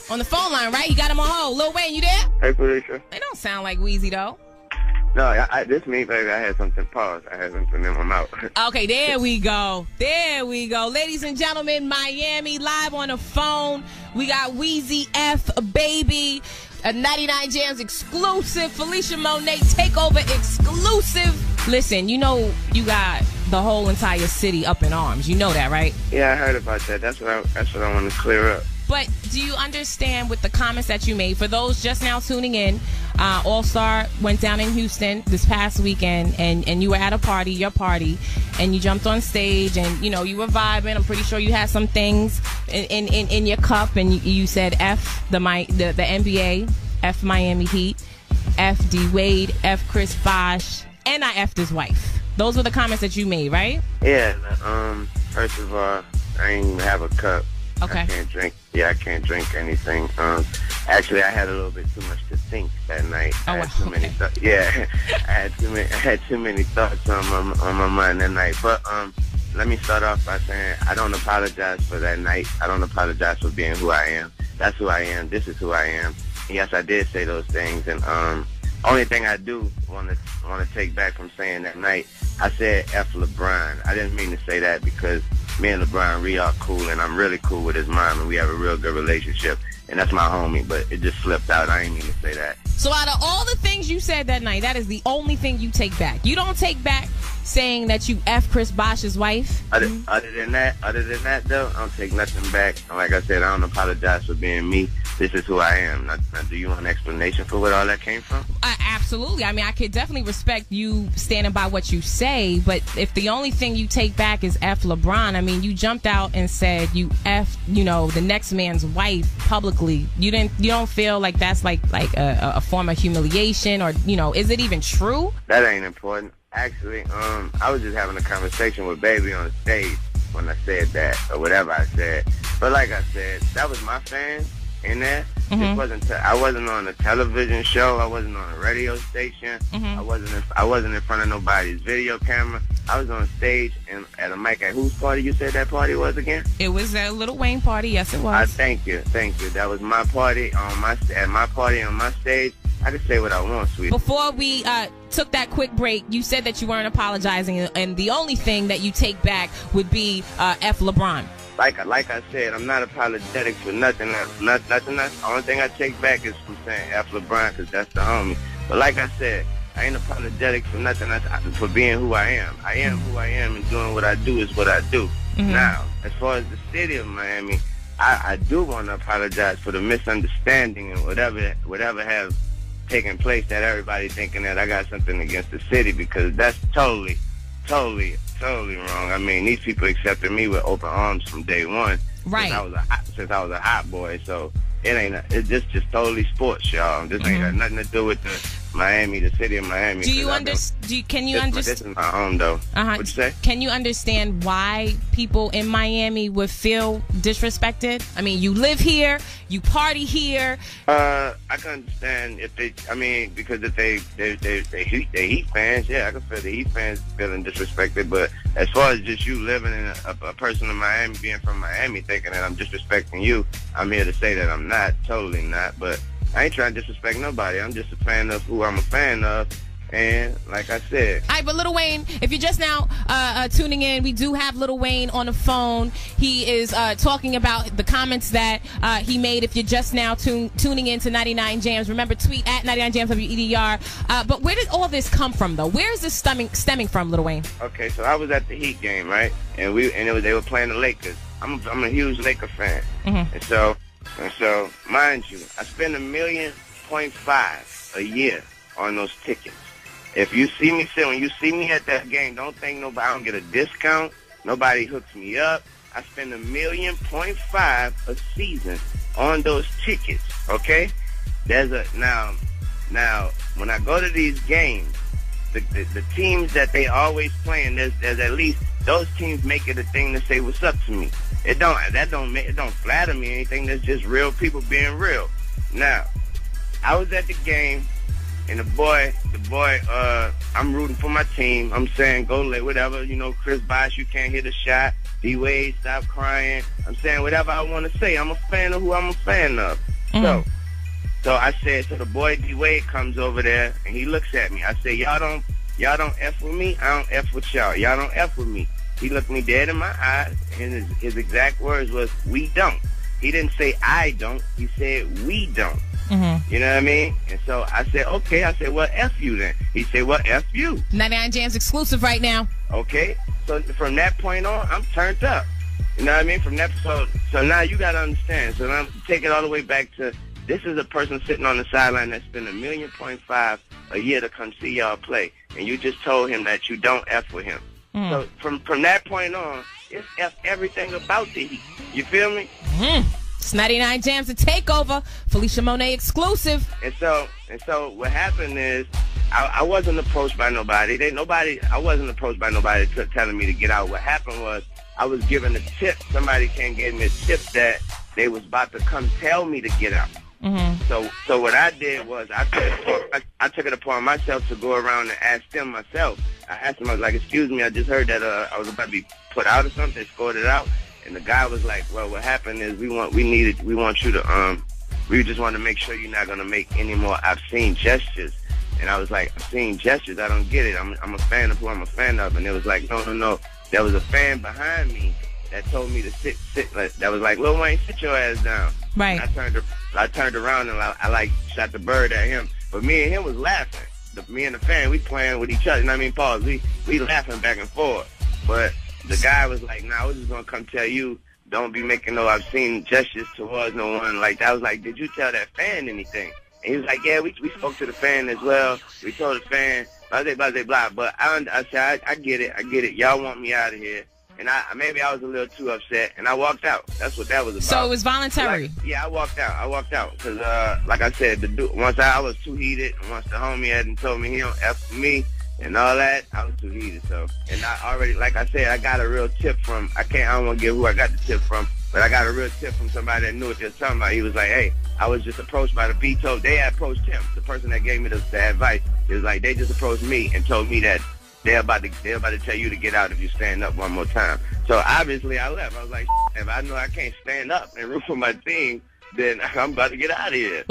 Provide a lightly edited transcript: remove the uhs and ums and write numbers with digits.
on the phone line, right? You got him on hold. Lil Wayne, you there? Hey, Felicia. They don't sound like Weezy, though. No, this me, baby. I had something paused. I had something in my mouth. Okay, there we go. There we go. Ladies and gentlemen, Miami, live on the phone. We got Weezy F, baby. A 99 Jamz exclusive. Felicia Monet takeover exclusive. Listen, you know you got the whole entire city up in arms. You know that, right? Yeah, I heard about that. That's what I want to clear up. But do you understand with the comments that you made? For those just now tuning in, All-Star went down in Houston this past weekend, and you were at a party, your party, and you jumped on stage, and, you know, you were vibing. I'm pretty sure you had some things in your cup, and you said F the NBA, F Miami Heat, F D Wade, F Chris Bosh, and I F'd his wife. Those were the comments that you made, right? Yeah. First of all, I ain't even have a cup. Okay. I can't drink. Yeah, I can't drink anything. Actually, I had a little bit too much to think that night. I had too many thoughts. Yeah, I had too many thoughts on my mind that night. But let me start off by saying I don't apologize for that night. I don't apologize for being who I am. That's who I am. This is who I am. Yes, I did say those things, and only thing I do want to take back from saying that night, I said F LeBron. I didn't mean to say that because me and LeBron, we are cool, and I'm really cool with his mom, and we have a real good relationship, and that's my homie, but it just slipped out. I didn't mean to say that. So out of all the things you said that night, that is the only thing you take back. You don't take back saying that you F Chris Bosh's wife? Other than that, though, I don't take nothing back. Like I said, I don't apologize for being me. This is who I am. Now, do you want an explanation for where all that came from? Absolutely. I mean, I could definitely respect you standing by what you say, but if the only thing you take back is F LeBron, I mean, you jumped out and said you F, the next man's wife publicly. You don't feel like that's like a form of humiliation, or, is it even true? That ain't important. Actually, I was just having a conversation with Baby on stage when I said that, or whatever I said. But like I said, that was my fans in there. Mm-hmm. I wasn't on a television show. I wasn't on a radio station. Mm-hmm. I wasn't in front of nobody's video camera. I was on stage and at a mic. At whose party you said that party was again? It was a Lil Wayne party. Yes, it was. Thank you. That was my party at my party on my stage. I can say what I want, sweetie. Before we took that quick break, you said that you weren't apologizing, and the only thing that you take back would be F LeBron. Like I said, I'm not apologetic for nothing. Nothing. The only thing I take back is from saying F LeBron, because that's the homie. But like I said, I ain't apologetic for nothing. For being who I am. I am who I am, and doing what I do is what I do. Mm-hmm. Now, as far as the city of Miami, I do want to apologize for the misunderstanding and whatever has taken place, that everybody thinking that I got something against the city, because that's totally wrong. I mean, these people accepted me with open arms from day one. Right. Since I was a hot boy, so it's just totally sports, y'all. This ain't got nothing to do with the city of Miami. Do you understand? Can you understand? This is my home, though. What'd you say? Can you understand why people in Miami would feel disrespected? I mean, you live here, you party here. I can understand because if they Heat fans, yeah, I can feel the Heat fans feeling disrespected. But as far as just you living in a person in Miami, being from Miami, thinking that I'm disrespecting you, I'm here to say that I'm not, totally not. But I ain't trying to disrespect nobody. I'm just a fan of who I'm a fan of. And like I said. All right, but Lil Wayne, if you're just now tuning in, we do have Lil Wayne on the phone. He is talking about the comments that he made. If you're just now tuning in to 99 Jamz, remember, tweet at 99 Jamz WEDR. But where did all this come from, though? Where is this stemming from, Lil Wayne? Okay, so I was at the Heat game, right? And they were playing the Lakers. I'm a huge Laker fan. Mm-hmm. And so, mind you, I spend $1.5 million a year on those tickets. If you see me, when you see me at that game, don't think I don't get a discount. Nobody hooks me up. I spend $1.5 million a season on those tickets. Okay? Now when I go to these games, the teams that they always playing, there's at least those teams make it a thing to say what's up to me. It don't flatter me or anything. That's just real people being real. Now, I was at the game. And the boy, I'm rooting for my team. I'm saying, go late, whatever. Chris Bosh, you can't hit a shot. D-Wade, stop crying. I'm saying whatever I want to say. I'm a fan of who I'm a fan of. So I said, so the boy D Wade comes over there and he looks at me. I said, y'all don't F with me. I don't F with y'all. Y'all don't F with me. He looked me dead in my eyes, and his exact words was, "We don't." He didn't say I don't. He said we don't. Mm-hmm. You know what I mean? And so I said, okay. I said, well, F you then. He said, well, F you. 99 Jamz exclusive right now. Okay. So from that point on, I'm turned up. You know what I mean? From that, so now you got to understand. So now take it all the way back to, this is a person sitting on the sideline that spent $1.5 million a year to come see y'all play, and you just told him that you don't F with him. So from that point on, it's F everything about the Heat. You feel me? It's 99 Jamz, the takeover. Felicia Monet exclusive. And so what happened is, I wasn't approached by nobody. I wasn't approached by nobody telling me to get out. What happened was, I was given a tip. Somebody gave me a tip that they was about to come tell me to get out. Mm-hmm. So what I did was I took it upon myself to go around and ask them myself. I asked them, I was like, excuse me, I just heard that I was about to be put out or something. They scored it out. And the guy was like, well, what happened is we want you to, we just want to make sure you're not going to make any more obscene gestures. And I was like, obscene gestures? I don't get it. I'm a fan of who I'm a fan of. And it was like, no. There was a fan behind me that told me to sit. That was like, Lil Wayne, sit your ass down. Right. And I turned around and I shot the bird at him. But me and him was laughing. Me and the fan, we playing with each other. You know what I mean? Pause. We laughing back and forth. But the guy was like, nah, we're just going to come tell you, don't be making no obscene gestures towards no one like that. I was like, did you tell that fan anything? And he was like, yeah, we spoke to the fan as well. We told the fan, blah, blah, blah. But I said, I get it. Y'all want me out of here. And maybe I was a little too upset, and I walked out. That's what that was about. So it was voluntary? Yeah, I walked out. Because, like I said, once I was too heated, and once the homie hadn't told me he don't F with me and all that, I was too heated. So, and I already, like I said, I got a real tip from, I don't want to give who I got the tip from, but I got a real tip from somebody that knew what they were talking about. He was like, hey, I was just approached by the Beto. They approached him. The person that gave me the advice, it was like, they just approached me and told me that they're about to tell you to get out if you stand up one more time. So obviously I left. I was like, if I know I can't stand up and root for my team, then I'm about to get out of here.